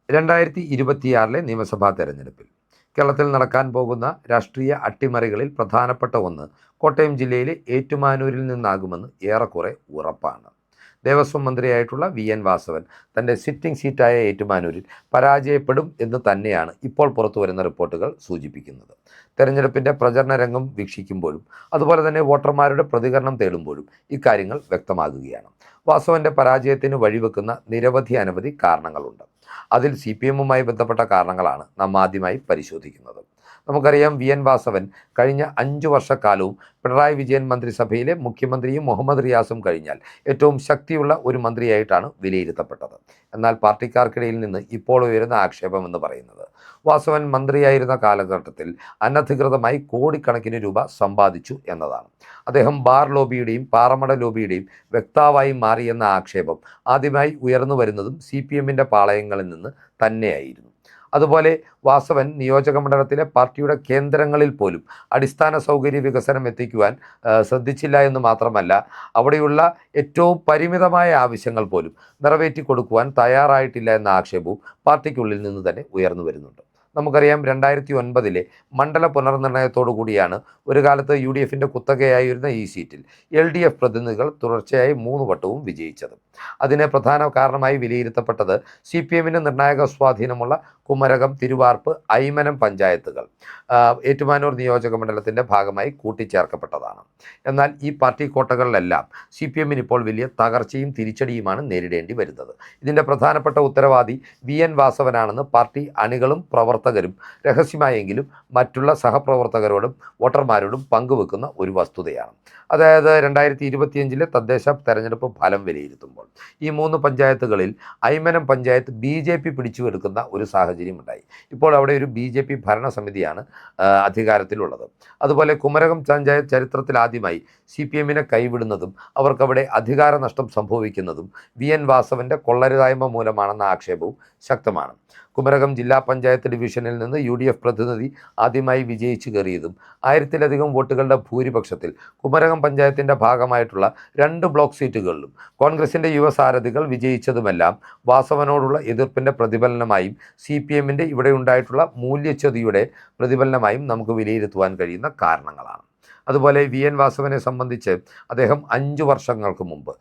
2026 നിയമസഭാ തെരഞ്ഞെടുപ്പിൽ കേരളത്തിൽ നടക്കാൻ പോകുന്ന രാഷ്ട്രീയ അട്ടിമറികളിൽ പ്രധാനപ്പെട്ട ഒന്ന് കോട്ടയം ജില്ലയിലെ ഏറ്റുമാനൂരിൽ നിന്നാകുമെന്ന് ഏറെക്കുറെ ഉറപ്പാണ്. ദേവസ്വം മന്ത്രിയായിട്ടുള്ള VN വാസവൻ തൻ്റെ സിറ്റിംഗ് സീറ്റായ ഏറ്റുമാനൂരിൽ പരാജയപ്പെടും എന്ന് തന്നെയാണ് ഇപ്പോൾ പുറത്തു വരുന്ന റിപ്പോർട്ടുകൾ സൂചിപ്പിക്കുന്നത്. തെരഞ്ഞെടുപ്പിൻ്റെ പ്രചരണ രംഗം വീക്ഷിക്കുമ്പോഴും അതുപോലെ തന്നെ വോട്ടർമാരുടെ പ്രതികരണം തേടുമ്പോഴും ഇക്കാര്യങ്ങൾ വ്യക്തമാകുകയാണ്. വാസവൻ്റെ പരാജയത്തിന് വഴിവെക്കുന്ന അനവധി കാരണങ്ങളുണ്ട്. അതിൽ CPM ബന്ധപ്പെട്ട കാരണങ്ങളാണ് നാം ആദ്യമായി പരിശോധിക്കുന്നത്. നമുക്കറിയാം VN വാസവൻ കഴിഞ്ഞ 5 വർഷക്കാലവും പിണറായി വിജയൻ മന്ത്രിസഭയിലെ മുഖ്യമന്ത്രിയും മുഹമ്മദ് റിയാസും കഴിഞ്ഞാൽ ഏറ്റവും ശക്തിയുള്ള ഒരു മന്ത്രിയായിട്ടാണ് വിലയിരുത്തപ്പെട്ടത്. എന്നാൽ പാർട്ടിക്കാർക്കിടയിൽ നിന്ന് ഇപ്പോൾ ഉയരുന്ന ആക്ഷേപം എന്ന് പറയുന്നത് വാസവൻ മന്ത്രിയായിരുന്ന കാലഘട്ടത്തിൽ അനധികൃതമായി കോടിക്കണക്കിന് രൂപ സമ്പാദിച്ചു എന്നതാണ്. അദ്ദേഹം ബാർ ലോബിയുടെയും പാറമട ലോബിയുടെയും വ്യക്താവായി മാറിയെന്ന ആക്ഷേപം ആദ്യമായി ഉയർന്നു വരുന്നതും CPMൻ്റെ പാളയങ്ങളിൽ നിന്ന് തന്നെയായിരുന്നു. അതുപോലെ വാസവൻ നിയോജകമണ്ഡലത്തിലെ പാർട്ടിയുടെ കേന്ദ്രങ്ങളിൽ പോലും അടിസ്ഥാന സൗകര്യ വികസനം എത്തിക്കുവാൻ ശ്രദ്ധിച്ചില്ല എന്ന് മാത്രമല്ല, അവിടെയുള്ള ഏറ്റവും പരിമിതമായ ആവശ്യങ്ങൾ പോലും നിറവേറ്റി കൊടുക്കുവാൻ തയ്യാറായിട്ടില്ല എന്ന ആക്ഷേപവും പാർട്ടിക്കുള്ളിൽ നിന്ന് തന്നെ ഉയർന്നു വരുന്നുണ്ട്. നമുക്കറിയാം 2009 മണ്ഡല പുനർനിർണയത്തോടു കൂടിയാണ് ഒരു കാലത്ത് UDFൻ്റെ കുത്തകയായിരുന്ന ഈ സീറ്റിൽ LDF പ്രതിനിധികൾ തുടർച്ചയായി 3 വട്ടവും വിജയിച്ചത്. അതിന് പ്രധാന കാരണമായി വിലയിരുത്തപ്പെട്ടത് CPMന് നിർണായക സ്വാധീനമുള്ള കുമരകം, തിരുവാർപ്പ്, ഐമനം പഞ്ചായത്തുകൾ ഏറ്റുമാനൂർ നിയോജകമണ്ഡലത്തിൻ്റെ ഭാഗമായി കൂട്ടിച്ചേർക്കപ്പെട്ടതാണ്. എന്നാൽ ഈ പാർട്ടി കോട്ടകളിലെല്ലാം CPMന് ഇപ്പോൾ വലിയ തകർച്ചയും തിരിച്ചടിയുമാണ് നേരിടേണ്ടി വരുന്നത്. ഇതിൻ്റെ പ്രധാനപ്പെട്ട ഉത്തരവാദി VN വാസവനാണെന്ന് പാർട്ടി അണികളും പ്രവർത്തകരും രഹസ്യമായെങ്കിലും മറ്റുള്ള സഹപ്രവർത്തകരോടും വോട്ടർമാരോടും പങ്കുവെക്കുന്ന ഒരു വസ്തുതയാണ്. അതായത് 2025 തദ്ദേശ തെരഞ്ഞെടുപ്പ് ഫലം വിലയിരുത്തുമ്പോൾ ഈ 3 പഞ്ചായത്തുകളിൽ ഐമനം പഞ്ചായത്ത് BJP പിടിച്ചുവെടുക്കുന്ന ഒരു സാഹചര്യം ഉണ്ടായി. ഇപ്പോൾ അവിടെ ഒരു BJP ഭരണസമിതിയാണ് അധികാരത്തിലുള്ളത്. അതുപോലെ കുമരകം പഞ്ചായത്ത് ചരിത്രത്തിൽ ആദ്യമായി CPMനെ കൈവിടുന്നതും അവർക്കവിടെ അധികാര നഷ്ടം സംഭവിക്കുന്നതും VN വാസവൻ്റെ കൊള്ളരുതായ്മ മൂലമാണെന്ന ആക്ഷേപവും ശക്തമാണ്. കുമരകം ജില്ലാ പഞ്ചായത്ത് ഡിവിഷനിൽ നിന്ന് UDF പ്രതിനിധി ആദ്യമായി വിജയിച്ചു കയറിയതും 1000-ലധികം വോട്ടുകളുടെ ഭൂരിപക്ഷത്തിൽ കുമരകം പഞ്ചായത്തിൻ്റെ ഭാഗമായിട്ടുള്ള 2 ബ്ലോക്ക് സീറ്റുകളിലും കോൺഗ്രസിൻ്റെ യുവസാരഥികൾ വിജയിച്ചതുമെല്ലാം വാസവനോടുള്ള എതിർപ്പിൻ്റെ പ്രതിഫലനമായും CPMൻ്റെ ഇവിടെ ഉണ്ടായിട്ടുള്ള മൂല്യച്യുതിയുടെ പ്രതിഫലനമായും നമുക്ക് വിലയിരുത്തുവാൻ കഴിയുന്ന കാരണങ്ങളാണ്. അതുപോലെ VN വാസവനെ സംബന്ധിച്ച് അദ്ദേഹം 5 വർഷങ്ങൾക്ക് മുമ്പ്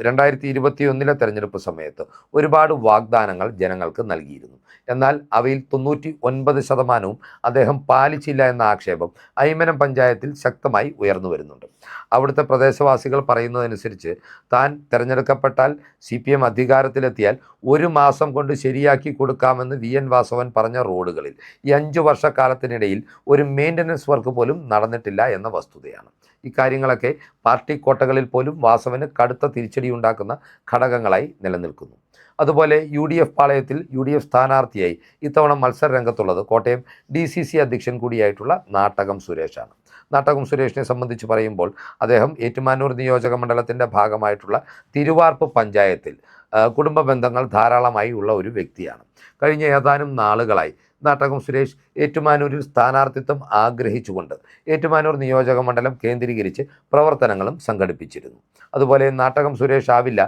2021 തെരഞ്ഞെടുപ്പ് സമയത്ത് ഒരുപാട് വാഗ്ദാനങ്ങൾ ജനങ്ങൾക്ക് നൽകിയിരുന്നു. എന്നാൽ അവയിൽ 99% അദ്ദേഹം പാലിച്ചില്ല എന്ന ആക്ഷേപം ഐമനം പഞ്ചായത്തിൽ ശക്തമായി ഉയർന്നു വരുന്നുണ്ട്. അവിടുത്തെ പ്രദേശവാസികൾ പറയുന്നതനുസരിച്ച് താൻ തിരഞ്ഞെടുക്കപ്പെട്ടാൽ CPM അധികാരത്തിലെത്തിയാൽ 1 മാസം കൊണ്ട് ശരിയാക്കി കൊടുക്കാമെന്ന് VN വാസവൻ പറഞ്ഞ റോഡുകളിൽ ഈ 5 വർഷക്കാലത്തിനിടയിൽ ഒരു മെയിൻ്റനൻസ് വർക്ക് പോലും നടന്നിട്ടില്ല എന്ന വസ്തുതയാണ്. ഇക്കാര്യങ്ങളൊക്കെ പാർട്ടി കോട്ടകളിൽ പോലും വാസവന് കടുത്ത തിരിച്ചടി ഉണ്ടാക്കുന്ന ഘടകങ്ങളായി നിലനിൽക്കുന്നു. അതുപോലെ UDF പാളയത്തിൽ UDF സ്ഥാനാർത്ഥിയായി ഇത്തവണ മത്സര രംഗത്തുള്ളത് കോട്ടയം DCC അധ്യക്ഷൻ കൂടിയായിട്ടുള്ള നാട്ടകം സുരേഷാണ്. നാട്ടകം സുരേഷിനെ സംബന്ധിച്ച് പറയുമ്പോൾ അദ്ദേഹം ഏറ്റുമാനൂർ നിയോജക മണ്ഡലത്തിൻ്റെ ഭാഗമായിട്ടുള്ള തിരുവാർപ്പ് പഞ്ചായത്തിൽ കുടുംബ ബന്ധങ്ങൾ ധാരാളമായി ഉള്ള ഒരു വ്യക്തിയാണ്. കഴിഞ്ഞ ഏതാനും നാളുകളായി നാട്ടകം സുരേഷ് ഏറ്റുമാനൂരിൽ സ്ഥാനാർത്ഥിത്വം ആഗ്രഹിച്ചുകൊണ്ട് ഏറ്റുമാനൂർ നിയോജക മണ്ഡലം കേന്ദ്രീകരിച്ച് പ്രവർത്തനങ്ങളും സംഘടിപ്പിച്ചിരുന്നു. അതുപോലെ നാട്ടകം സുരേഷ് ആവില്ല,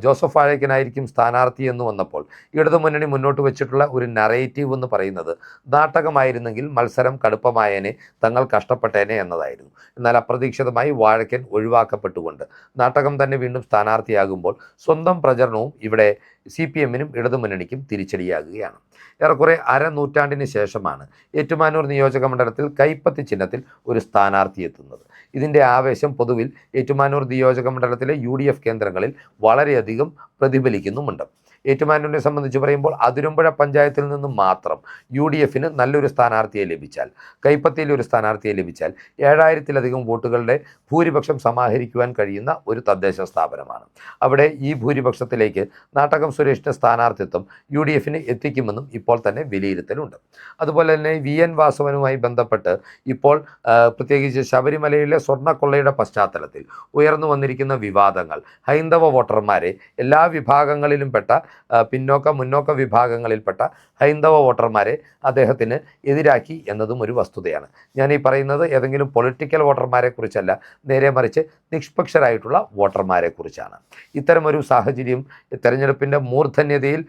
ജോസഫ് വാഴയ്ക്കനായിരിക്കും സ്ഥാനാർത്ഥി എന്ന് വന്നപ്പോൾ ഇടതുമുന്നണി മുന്നോട്ട് വെച്ചിട്ടുള്ള ഒരു നറേറ്റീവ് എന്ന് പറയുന്നത് നാട്ടകമായിരുന്നെങ്കിൽ മത്സരം കടുപ്പമായേനെ, തങ്ങൾ കഷ്ടപ്പെട്ടേനെ എന്നതായിരുന്നു. എന്നാൽ അപ്രതീക്ഷിതമായി വാഴയ്ക്കൻ ഒഴിവാക്കപ്പെട്ടുകൊണ്ട് നാട്ടകം തന്നെ വീണ്ടും സ്ഥാനാർത്ഥിയാകുമ്പോൾ സ്വന്തം പ്രചരണവും ഇവിടെ CPMനും ഇടതുമുന്നണിക്കും തിരിച്ചടിയാകുകയാണ്. ഏറെക്കുറെ അരനൂറ്റാണ്ടിന് ശേഷമാണ് ഏറ്റുമാനൂർ നിയോജക മണ്ഡലത്തിൽ കൈപ്പത്തി ചിഹ്നത്തിൽ ഒരു സ്ഥാനാർത്ഥി എത്തുന്നത്. ഇതിൻ്റെ ആവേശം പൊതുവിൽ ഏറ്റുമാനൂർ നിയോജക മണ്ഡലത്തിലെ UDF കേന്ദ്രങ്ങളിൽ വളരെയധികം പ്രതിഫലിക്കുന്നുമുണ്ട്. ഏറ്റുമാനൂരിനെ സംബന്ധിച്ച് പറയുമ്പോൾ അതിരമ്പുഴ പഞ്ചായത്തിൽ നിന്ന് മാത്രം UDFന് നല്ലൊരു സ്ഥാനാർത്ഥിയെ ലഭിച്ചാൽ, കൈപ്പത്തിയിൽ ഒരു സ്ഥാനാർത്ഥിയെ ലഭിച്ചാൽ 7000-ലധികം വോട്ടുകളുടെ ഭൂരിപക്ഷം സമാഹരിക്കുവാൻ കഴിയുന്ന ഒരു തദ്ദേശ സ്ഥാപനമാണ്. അവിടെ ഈ ഭൂരിപക്ഷത്തിലേക്ക് നാട്ടകം സുരേഷിൻ്റെ സ്ഥാനാർത്ഥിത്വം UDFന് എത്തിക്കുമെന്നും ഇപ്പോൾ തന്നെ വിലയിരുത്തലുണ്ട്. അതുപോലെ തന്നെ VN വാസവനുമായി ബന്ധപ്പെട്ട് ഇപ്പോൾ പ്രത്യേകിച്ച് ശബരിമലയിലെ സ്വർണ്ണക്കൊള്ളയുടെ പശ്ചാത്തലത്തിൽ ഉയർന്നു വന്നിരിക്കുന്ന വിവാദങ്ങൾ ഹൈന്ദവ വോട്ടർമാരെ എല്ലാ വിഭാഗങ്ങളിലും പെട്ട മുന്നോക്ക വിഭാഗങ്ങളിൽപ്പെട്ട ഹൈന്ദവ വോട്ടർമാരെ അദ്ദേഹത്തിന് എതിരാക്കി എന്നതും ഒരു വസ്തുതയാണ്. ഞാൻ ഈ പറയുന്നത് ഏതെങ്കിലും പൊളിറ്റിക്കൽ വോട്ടർമാരെ കുറിച്ചല്ല, നേരെ മറിച്ച് നിഷ്പക്ഷരായിട്ടുള്ള വോട്ടർമാരെ കുറിച്ചാണ്. ഇത്തരമൊരു സാഹചര്യം തെരഞ്ഞെടുപ്പിൻ്റെ മൂർധന്യതയിൽ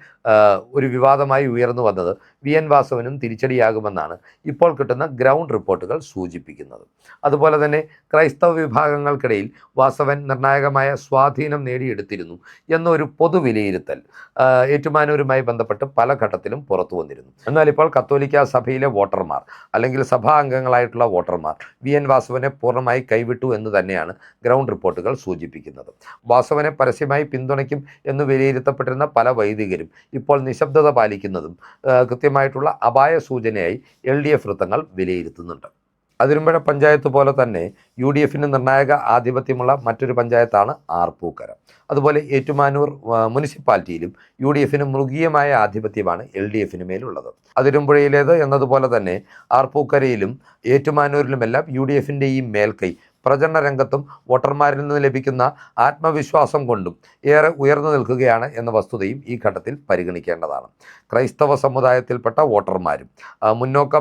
ഒരു വിവാദമായി ഉയർന്നു വന്നത് വി.എൻ. വാസവനും തിരിച്ചടിയാകുമെന്നാണ് ഇപ്പോൾ കിട്ടുന്ന ഗ്രൗണ്ട് റിപ്പോർട്ടുകൾ സൂചിപ്പിക്കുന്നത്. അതുപോലെ തന്നെ ക്രൈസ്തവ വിഭാഗങ്ങൾക്കിടയിൽ വാസവൻ നിർണായകമായ സ്വാധീനം നേടിയെടുത്തിരുന്നു എന്നൊരു പൊതുവിലയിരുത്തൽ ഏറ്റുമാനൂരുമായി ബന്ധപ്പെട്ട് പല ഘട്ടത്തിലും പുറത്തു വന്നിരുന്നു. എന്നാൽ ഇപ്പോൾ കത്തോലിക്ക സഭയിലെ വോട്ടർമാർ അല്ലെങ്കിൽ സഭാ അംഗങ്ങളായിട്ടുള്ള വോട്ടർമാർ വി.എൻ. വാസവനെ പൂർണ്ണമായി കൈവിട്ടു എന്ന് തന്നെയാണ് ഗ്രൗണ്ട് റിപ്പോർട്ടുകൾ സൂചിപ്പിക്കുന്നത്. വാസവനെ പരസ്യമായി പിന്തുണയ്ക്കും എന്ന് വിലയിരുത്തപ്പെട്ടിരുന്ന പല വൈദികരും ഇപ്പോൾ നിശബ്ദത പാലിക്കുന്നതും കൃത്യമായിട്ടുള്ള അപായ സൂചനയായി LDF വൃത്തങ്ങൾ വിലയിരുത്തുന്നുണ്ട്. അതിരുമ്പുഴ പഞ്ചായത്ത് പോലെ തന്നെ UDFന് നിർണായക ആധിപത്യമുള്ള മറ്റൊരു പഞ്ചായത്താണ് ആർപ്പൂക്കര. അതുപോലെ ഏറ്റുമാനൂർ മുനിസിപ്പാലിറ്റിയിലും UDFന് മൃഗീയമായ ആധിപത്യമാണ് LDFന് മേലുള്ളത്. അതിരുമ്പുഴയിലേത് എന്നതുപോലെ തന്നെ ആർപ്പൂക്കരയിലും ഏറ്റുമാനൂരിലുമെല്ലാം UDFൻ്റെ ഈ മേൽക്കൈ പ്രചരണ രംഗത്തും വോട്ടർമാരിൽ നിന്ന് ലഭിക്കുന്ന ആത്മവിശ്വാസം കൊണ്ടും ഏറെ ഉയർന്നു നിൽക്കുകയാണ് എന്ന വസ്തുതയും ഈ ഘട്ടത്തിൽ പരിഗണിക്കേണ്ടതാണ്. ക്രൈസ്തവ സമുദായത്തിൽപ്പെട്ട വോട്ടർമാരും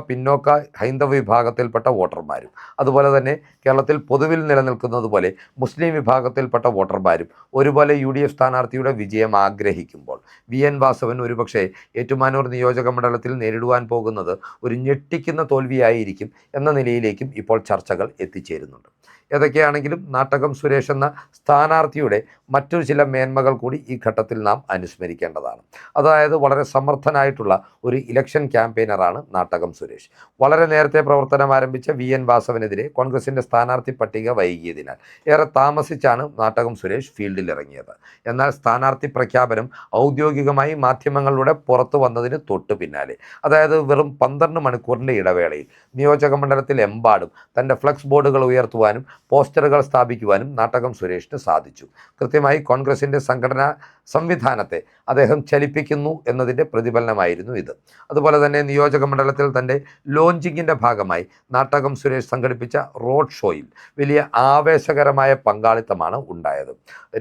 പിന്നോക്ക ഹൈന്ദവ വിഭാഗത്തിൽപ്പെട്ട വോട്ടർമാരും അതുപോലെ തന്നെ കേരളത്തിൽ പൊതുവിൽ നിലനിൽക്കുന്നത് പോലെ മുസ്ലിം വിഭാഗത്തിൽപ്പെട്ട വോട്ടർമാരും ഒരുപോലെ UDF സ്ഥാനാർത്ഥിയുടെ വിജയം ആഗ്രഹിക്കുമ്പോൾ വി.എൻ. വാസവൻ ഒരുപക്ഷെ ഏറ്റുമാനൂർ നിയോജക മണ്ഡലത്തിൽ നേരിടുവാൻ പോകുന്നത് ഒരു ഞെട്ടിക്കുന്ന തോൽവിയായിരിക്കും എന്ന നിലയിലേക്കും ഇപ്പോൾ ചർച്ചകൾ എത്തിച്ചേരുന്നുണ്ട്. ഏതൊക്കെയാണെങ്കിലും നാട്ടകം സുരേഷ് എന്ന സ്ഥാനാർത്ഥിയുടെ മറ്റൊരു ചില മേന്മകൾ കൂടി ഈ ഘട്ടത്തിൽ നാം അനുസ്മരിക്കേണ്ടതാണ്. അതായത് വളരെ സമർത്ഥനായിട്ടുള്ള ഒരു ഇലക്ഷൻ ക്യാമ്പയിനറാണ് നാട്ടകം സുരേഷ്. വളരെ നേരത്തെ പ്രവർത്തനം ആരംഭിച്ച വി.എൻ. വാസവനെതിരെ കോൺഗ്രസിൻ്റെ സ്ഥാനാർത്ഥി പട്ടിക വൈകിയതിനാൽ ഏറെ താമസിച്ചാണ് നാട്ടകം സുരേഷ് ഫീൽഡിലിറങ്ങിയത്. എന്നാൽ സ്ഥാനാർത്ഥി പ്രഖ്യാപനം ഔദ്യോഗികമായി മാധ്യമങ്ങളിലൂടെ പുറത്തു വന്നതിന് തൊട്ടു പിന്നാലെ, അതായത് വെറും 12 മണിക്കൂറിൻ്റെ ഇടവേളയിൽ നിയോജക മണ്ഡലത്തിലെമ്പാടും തൻ്റെ ഫ്ലക്സ് ബോർഡുകൾ ഉയർത്തുവാനും പോസ്റ്ററുകൾ സ്ഥാപിക്കുവാനും നാട്ടകം സുരേഷിന് സാധിച്ചു. കൃത്യമായി കോൺഗ്രസിൻ്റെ സംഘടനാ സംവിധാനത്തെ അദ്ദേഹം ചലിപ്പിക്കുന്നു എന്നതിൻ്റെ പ്രതിഫലനമായിരുന്നു ഇത്. അതുപോലെ തന്നെ നിയോജക മണ്ഡലത്തിൽ തൻ്റെ ലോഞ്ചിങ്ങിൻ്റെ ഭാഗമായി നാട്ടകം സുരേഷ് സംഘടിപ്പിച്ച റോഡ് ഷോയിൽ വലിയ ആവേശകരമായ പങ്കാളിത്തമാണ് ഉണ്ടായത്.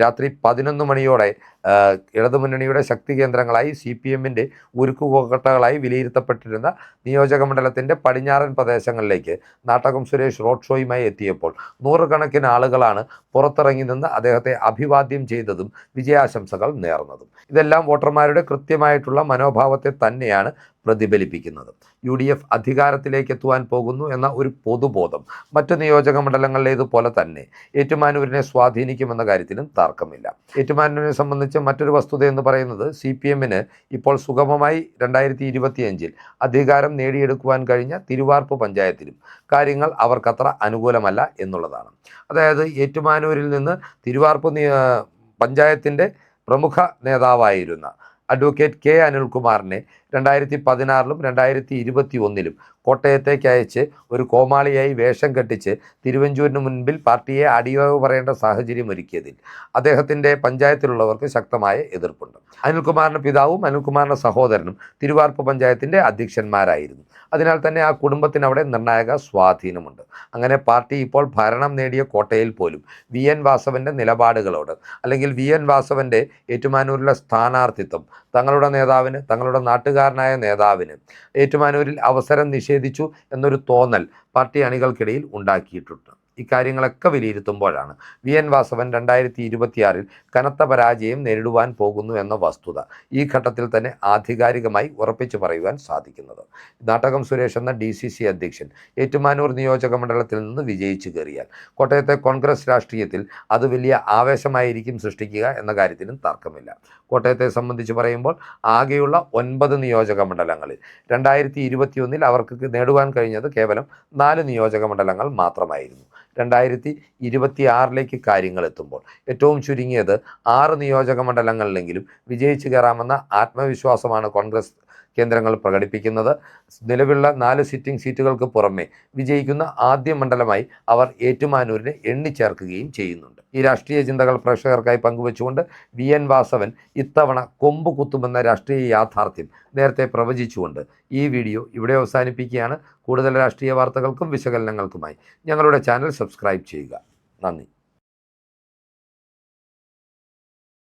രാത്രി 11 മണിയോടെ ഇടതുമുന്നണിയുടെ ശക്തി കേന്ദ്രങ്ങളായി CPMൻ്റെ ഉരുക്കുകോട്ടകളായി വിലയിരുത്തപ്പെട്ടിരുന്ന നിയോജക മണ്ഡലത്തിൻ്റെ പടിഞ്ഞാറൻ പ്രദേശങ്ങളിലേക്ക് നാട്ടകം സുരേഷ് റോഡ് ഷോയുമായി എത്തിയപ്പോൾ നൂറുകണക്കിന് ആളുകളാണ് പുറത്തിറങ്ങി നിന്ന് അദ്ദേഹത്തെ അഭിവാദ്യം ചെയ്തതും വിജയാശംസകൾ നേർന്നതും. ഇതെല്ലാം വോട്ടർമാരുടെ കൃത്യമായിട്ടുള്ള മനോഭാവത്തെ തന്നെയാണ് പ്രതിഫലിപ്പിക്കുന്നത്. UDF അധികാരത്തിലേക്ക് എത്തുവാൻ പോകുന്നു എന്ന ഒരു പൊതുബോധം മറ്റു നിയോജക മണ്ഡലങ്ങളിലേതുപോലെ തന്നെ ഏറ്റുമാനൂരിനെ സ്വാധീനിക്കുമെന്ന കാര്യത്തിലും തർക്കമില്ല. ഏറ്റുമാനൂരിനെ സംബന്ധിച്ച് മറ്റൊരു വസ്തുത എന്ന് പറയുന്നത് CPMന് ഇപ്പോൾ സുഗമമായി 2025 അധികാരം നേടിയെടുക്കുവാൻ കഴിഞ്ഞ തിരുവാർപ്പ് പഞ്ചായത്തിലും കാര്യങ്ങൾ അവർക്കത്ര അനുകൂലമല്ല എന്നുള്ളതാണ്. അതായത് ഏറ്റുമാനൂരിൽ നിന്ന് തിരുവാർപ്പ് പഞ്ചായത്തിൻ്റെ പ്രമുഖ നേതാവായിരുന്ന അഡ്വക്കേറ്റ് K. അനിൽകുമാറിനെ 2016-ലും 2021-ലും കോട്ടയത്തേക്ക് അയച്ച് ഒരു കോമാളിയായി വേഷം കെട്ടിച്ച് തിരുവഞ്ചൂരിന് മുൻപിൽ പാർട്ടിയെ അടിയറവ് പറയേണ്ട സാഹചര്യം ഒരുക്കിയതിൽ അദ്ദേഹത്തിൻ്റെ പഞ്ചായത്തിലുള്ളവർക്ക് ശക്തമായ എതിർപ്പുണ്ട്. അനിൽകുമാറിൻ്റെ പിതാവും അനിൽകുമാറിൻ്റെ സഹോദരനും തിരുവാർപ്പ് പഞ്ചായത്തിൻ്റെ അധ്യക്ഷന്മാരായിരുന്നു. അതിനാൽ തന്നെ ആ കുടുംബത്തിന് അവിടെ നിർണായക സ്വാധീനമുണ്ട്. അങ്ങനെ പാർട്ടി ഇപ്പോൾ ഭരണം നേടിയ കോട്ടയിൽ പോലും വി.എൻ. വാസവൻ്റെ നിലപാടുകളോട് അല്ലെങ്കിൽ വി.എൻ. വാസവൻ്റെ ഏറ്റുമാനൂരിലെ സ്ഥാനാർത്ഥിത്വം തങ്ങളുടെ നേതാവിന്, തങ്ങളുടെ നാട്ടുകാരനായ നേതാവിന് ഏറ്റുമാനൂരിൽ അവസരം നിഷേധിച്ചു എന്നൊരു തോന്നൽ പാർട്ടി അണികൾക്കിടയിൽ ഉണ്ടാക്കിയിട്ടുണ്ട്. ഇക്കാര്യങ്ങളൊക്കെ വിലയിരുത്തുമ്പോഴാണ് വി.എൻ. വാസവൻ 2026-ൽ കനത്ത പരാജയം നേരിടുവാൻ പോകുന്നു എന്ന വസ്തുത ഈ ഘട്ടത്തിൽ തന്നെ ആധികാരികമായി ഉറപ്പിച്ചു പറയുവാൻ സാധിക്കുന്നത്. നാട്ടകം സുരേഷ് എന്ന DCC അധ്യക്ഷൻ ഏറ്റുമാനൂർ നിയോജക മണ്ഡലത്തിൽ നിന്ന് വിജയിച്ചു കയറിയാൽ കോട്ടയത്തെ കോൺഗ്രസ് രാഷ്ട്രീയത്തിൽ അത് വലിയ ആവേശമായിരിക്കും സൃഷ്ടിക്കുക എന്ന കാര്യത്തിനും തർക്കമില്ല. കോട്ടയത്തെ സംബന്ധിച്ച് പറയുമ്പോൾ ആകെയുള്ള 9 നിയോജക മണ്ഡലങ്ങളിൽ 2021-ൽ അവർക്ക് നേടുവാൻ കഴിഞ്ഞത് കേവലം 4 നിയോജക മണ്ഡലങ്ങൾ മാത്രമായിരുന്നു. 2026-ലേക്ക് കാര്യങ്ങൾ എത്തുമ്പോൾ ഏറ്റവും ചുരുങ്ങിയത് 6 നിയോജക മണ്ഡലങ്ങളിലെങ്കിലും വിജയിച്ചു കയറാമെന്ന ആത്മവിശ്വാസമാണ് കോൺഗ്രസ് കേന്ദ്രങ്ങൾ പ്രകടിപ്പിക്കുന്നത്. നിലവിലുള്ള 4 സിറ്റിംഗ് സീറ്റുകൾക്ക് പുറമെ വിജയിക്കുന്ന ആദ്യ മണ്ഡലമായി അവർ ഏറ്റുമാനൂരിനെ എണ്ണിച്ചേർക്കുകയും ചെയ്യുന്നുണ്ട്. ഈ രാഷ്ട്രീയ ചിന്തകൾ പ്രേക്ഷകർക്കായി പങ്കുവെച്ചുകൊണ്ട് വി.എൻ. വാസവൻ ഇത്തവണ കൊമ്പ് കുത്തുമെന്ന രാഷ്ട്രീയ യാഥാർത്ഥ്യം നേരത്തെ പ്രവചിച്ചുകൊണ്ട് ഈ വീഡിയോ ഇവിടെ അവസാനിപ്പിക്കുകയാണ്. കൂടുതൽ രാഷ്ട്രീയ വാർത്തകൾക്കും വിശകലനങ്ങൾക്കുമായി ഞങ്ങളുടെ ചാനൽ സബ്സ്ക്രൈബ് ചെയ്യുക. നന്ദി.